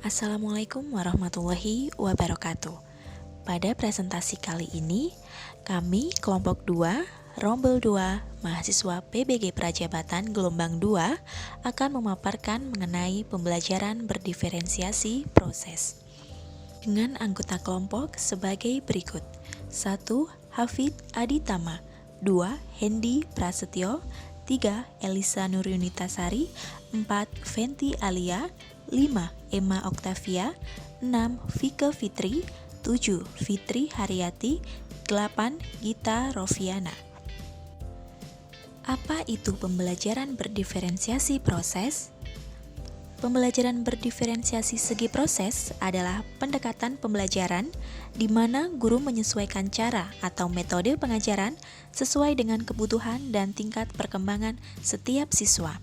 Assalamualaikum warahmatullahi wabarakatuh. Pada presentasi kali ini, kami kelompok 2, Rombel 2, mahasiswa PBG Prajabatan gelombang 2 akan memaparkan mengenai pembelajaran berdiferensiasi proses. Dengan anggota kelompok sebagai berikut. 1. Hafid Aditama, 2. Hendi Prasetyo, 3. Elisa Nuryunitasari, 4. Fenty Alia, 5. Emma Oktavia, 6. Vike Fitri, 7. Fitri Haryati, 8. Gita Rofiana. Apa itu pembelajaran berdiferensiasi proses? Pembelajaran berdiferensiasi segi proses adalah pendekatan pembelajaran di mana guru menyesuaikan cara atau metode pengajaran sesuai dengan kebutuhan dan tingkat perkembangan setiap siswa.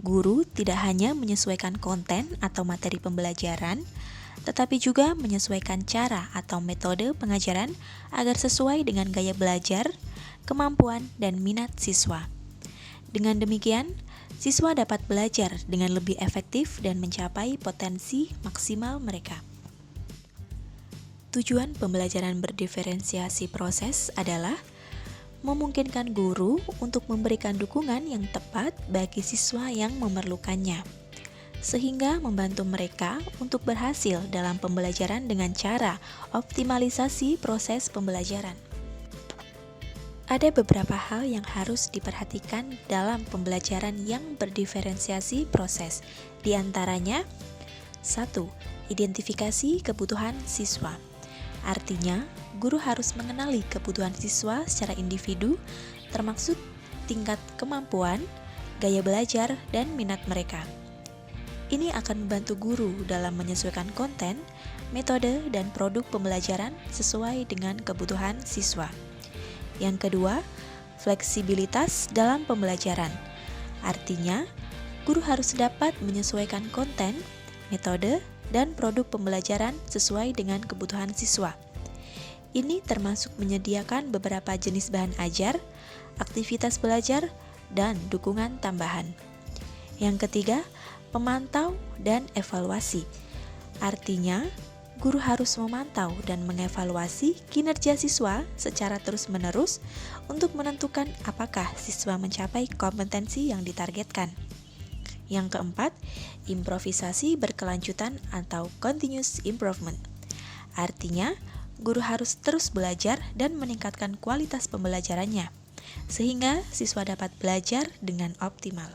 Guru tidak hanya menyesuaikan konten atau materi pembelajaran, tetapi juga menyesuaikan cara atau metode pengajaran agar sesuai dengan gaya belajar, kemampuan, dan minat siswa. Dengan demikian, siswa dapat belajar dengan lebih efektif dan mencapai potensi maksimal mereka. Tujuan pembelajaran berdiferensiasi proses adalah memungkinkan guru untuk memberikan dukungan yang tepat bagi siswa yang memerlukannya, sehingga membantu mereka untuk berhasil dalam pembelajaran dengan cara optimalisasi proses pembelajaran. Ada beberapa hal yang harus diperhatikan dalam pembelajaran yang berdiferensiasi proses. Di antaranya, 1. Identifikasi kebutuhan siswa. Artinya, guru harus mengenali kebutuhan siswa secara individu, termasuk tingkat kemampuan, gaya belajar, dan minat mereka. Ini akan membantu guru dalam menyesuaikan konten, metode, dan produk pembelajaran sesuai dengan kebutuhan siswa. Yang kedua, fleksibilitas dalam pembelajaran. Artinya, guru harus dapat menyesuaikan konten, metode, dan produk pembelajaran sesuai dengan kebutuhan siswa. Ini termasuk menyediakan beberapa jenis bahan ajar, aktivitas belajar, dan dukungan tambahan. Yang ketiga, pemantau dan evaluasi. Artinya, guru harus memantau dan mengevaluasi kinerja siswa secara terus-menerus untuk menentukan apakah siswa mencapai kompetensi yang ditargetkan. Yang keempat, improvisasi berkelanjutan atau continuous improvement. Artinya, guru harus terus belajar dan meningkatkan kualitas pembelajarannya, sehingga siswa dapat belajar dengan optimal.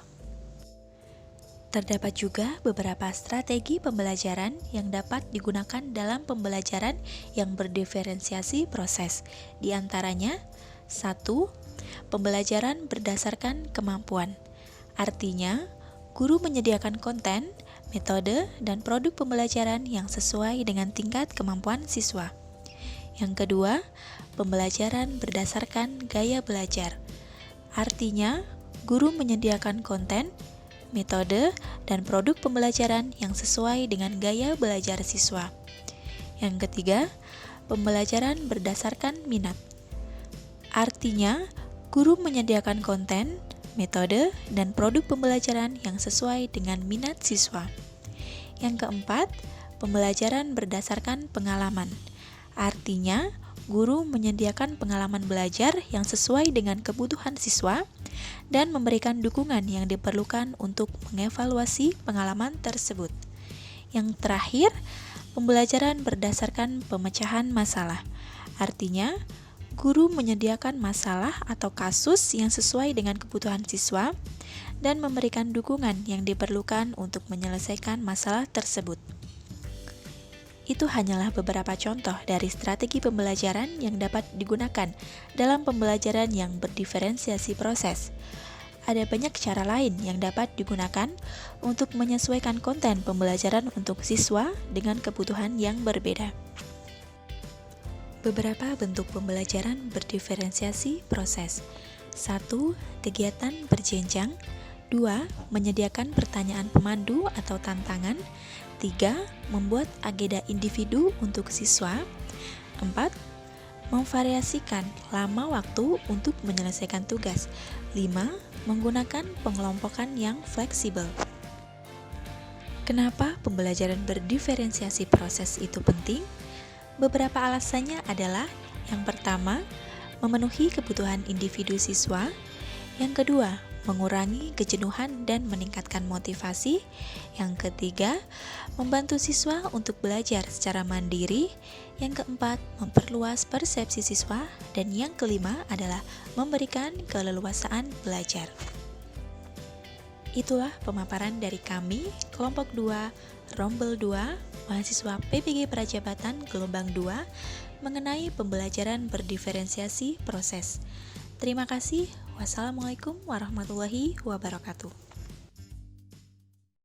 Terdapat juga beberapa strategi pembelajaran yang dapat digunakan dalam pembelajaran yang berdiferensiasi proses. Di antaranya, 1. Pembelajaran berdasarkan kemampuan. Artinya, guru menyediakan konten, metode, dan produk pembelajaran yang sesuai dengan tingkat kemampuan siswa. Yang kedua, pembelajaran berdasarkan gaya belajar. Artinya, guru menyediakan konten, metode, dan produk pembelajaran yang sesuai dengan gaya belajar siswa. Yang ketiga, pembelajaran berdasarkan minat. Artinya, guru menyediakan konten, metode, dan produk pembelajaran yang sesuai dengan minat siswa. Yang keempat, pembelajaran berdasarkan pengalaman. Artinya, guru menyediakan pengalaman belajar yang sesuai dengan kebutuhan siswa dan memberikan dukungan yang diperlukan untuk mengevaluasi pengalaman tersebut. Yang terakhir, pembelajaran berdasarkan pemecahan masalah. Artinya, guru menyediakan masalah atau kasus yang sesuai dengan kebutuhan siswa dan memberikan dukungan yang diperlukan untuk menyelesaikan masalah tersebut. Itu hanyalah beberapa contoh dari strategi pembelajaran yang dapat digunakan dalam pembelajaran yang berdiferensiasi proses. Ada banyak cara lain yang dapat digunakan untuk menyesuaikan konten pembelajaran untuk siswa dengan kebutuhan yang berbeda. Beberapa bentuk pembelajaran berdiferensiasi proses. 1. Kegiatan berjenjang. 2. Menyediakan pertanyaan pemandu atau tantangan. 3. Membuat agenda individu untuk siswa. 4. Memvariasikan lama waktu untuk menyelesaikan tugas. 5. Menggunakan pengelompokan yang fleksibel. Kenapa pembelajaran berdiferensiasi proses itu penting? Beberapa alasannya adalah: yang pertama, memenuhi kebutuhan individu siswa; yang kedua, mengurangi kejenuhan dan meningkatkan motivasi; yang ketiga, membantu siswa untuk belajar secara mandiri; yang keempat, memperluas persepsi siswa; dan yang kelima adalah memberikan keleluasaan belajar. Itulah pemaparan dari kami, kelompok 2, Rombel 2, mahasiswa PPG Prajabatan Gelombang 2, mengenai pembelajaran berdiferensiasi proses. Terima kasih. Wassalamualaikum warahmatullahi wabarakatuh.